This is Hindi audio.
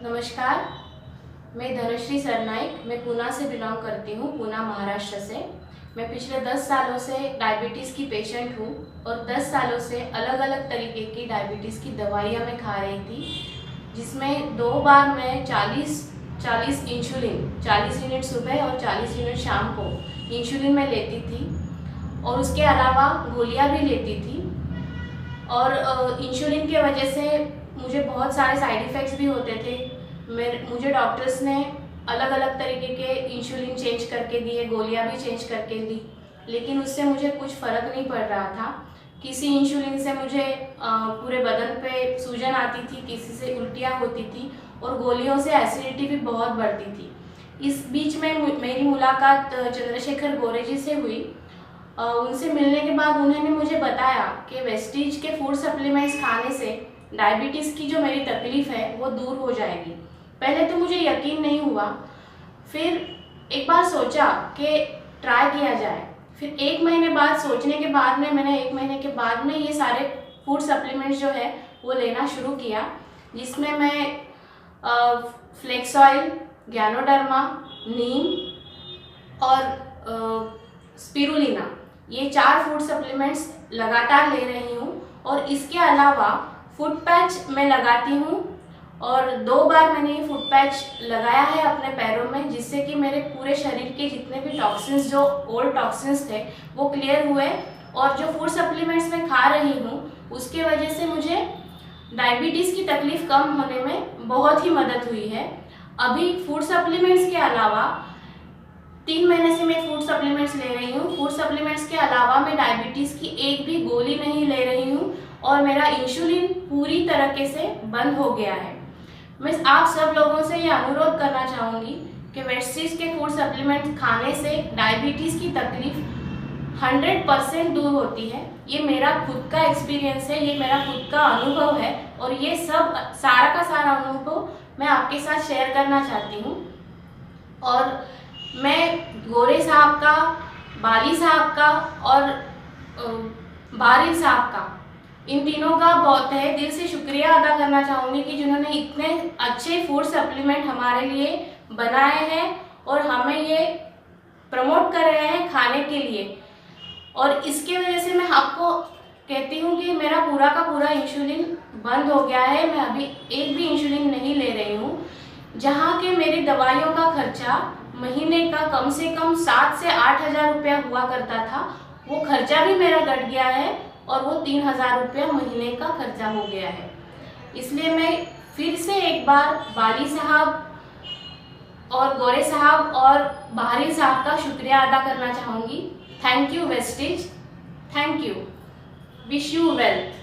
नमस्कार, मैं धनश्री सरनाइक। मैं पूना से बिलोंग करती हूँ, पूना महाराष्ट्र से। मैं पिछले 10 सालों से डायबिटीज़ की पेशेंट हूँ और 10 सालों से अलग अलग तरीके की डायबिटीज़ की दवाइयाँ मैं खा रही थी, जिसमें 2 बार मैं 40 इंसुलिन, 40 यूनिट सुबह और 40 यूनिट शाम को इंसुलिन में लेती थी और उसके अलावा गोलियाँ भी लेती थी। और इंसुलिन के वजह से मुझे बहुत सारे साइड इफ़ेक्ट्स भी होते थे। मुझे डॉक्टर्स ने अलग अलग तरीके के इंसुलिन चेंज करके दिए, गोलियां भी चेंज करके दी, लेकिन उससे मुझे कुछ फ़र्क नहीं पड़ रहा था। किसी इंसुलिन से मुझे पूरे बदन पे सूजन आती थी, किसी से उल्टियाँ होती थी और गोलियों से एसिडिटी भी बहुत बढ़ती थी। इस बीच में मेरी मुलाकात चंद्रशेखर गोरे जी से हुई। उनसे मिलने के बाद उन्होंने मुझे बताया कि वेस्टीज के फूड सप्लीमेंट्स खाने से डायबिटीज़ की जो मेरी तकलीफ़ है वो दूर हो जाएगी। पहले तो मुझे यकीन नहीं हुआ, फिर एक बार सोचा कि ट्राई किया जाए। फिर 1 महीने बाद सोचने के बाद में मैंने 1 महीने के बाद में ये सारे फूड सप्लीमेंट्स जो है वो लेना शुरू किया, जिसमें मैं फ्लेक्स ऑयल, ज्ञानोडर्मा, नीम और स्पिरुलिना, ये 4 फूड सप्लीमेंट्स लगातार ले रही हूँ। और इसके अलावा फुट पैच मैं लगाती हूँ और 2 बार मैंने ये फुट पैच लगाया है अपने पैरों में, जिससे कि मेरे पूरे शरीर के जितने भी टॉक्सिन्स, जो ओल्ड टॉक्सिन्स थे, वो क्लियर हुए। और जो फूड सप्लीमेंट्स मैं खा रही हूँ उसके वजह से मुझे डायबिटीज़ की तकलीफ़ कम होने में बहुत ही मदद हुई है। अभी फूड सप्लीमेंट्स के अलावा 3 महीने से मैं फूड सप्लीमेंट्स ले रही हूँ। फूड सप्लीमेंट्स के अलावा मैं डायबिटीज़ की एक भी गोली नहीं ले रही हूँ और मेरा इंसुलिन पूरी तरीके से बंद हो गया है। मैं आप सब लोगों से ये अनुरोध करना चाहूँगी कि वेस्टीज के फूड सप्लीमेंट्स खाने से डायबिटीज़ की तकलीफ 100% दूर होती है। ये मेरा खुद का एक्सपीरियंस है, ये मेरा खुद का अनुभव है और ये सब सारा का सारा अनुभव मैं आपके साथ शेयर करना चाहती हूँ। और मैं गोरे साहब का, बाली साहब का और बारिल साहब का, इन तीनों का बहुत तहे दिल से शुक्रिया अदा करना चाहूँगी कि जिन्होंने इतने अच्छे फूड सप्लीमेंट हमारे लिए बनाए हैं और हमें ये प्रमोट कर रहे हैं खाने के लिए। और इसके वजह से मैं आपको कहती हूँ कि मेरा पूरा का पूरा इंसुलिन बंद हो गया है। मैं अभी एक भी इंसुलिन नहीं ले रही हूँ। जहाँ के मेरी दवाइयों का खर्चा महीने का कम से कम 7 से 8 हज़ार रुपया हुआ करता था, वो खर्चा भी मेरा घट गया है और वो 3,000 रुपया महीने का खर्चा हो गया है। इसलिए मैं फिर से एक बार बाली साहब और गोरे साहब और बारिल साहब का शुक्रिया अदा करना चाहूँगी। Thank you Vestige, thank you, wish you wealth.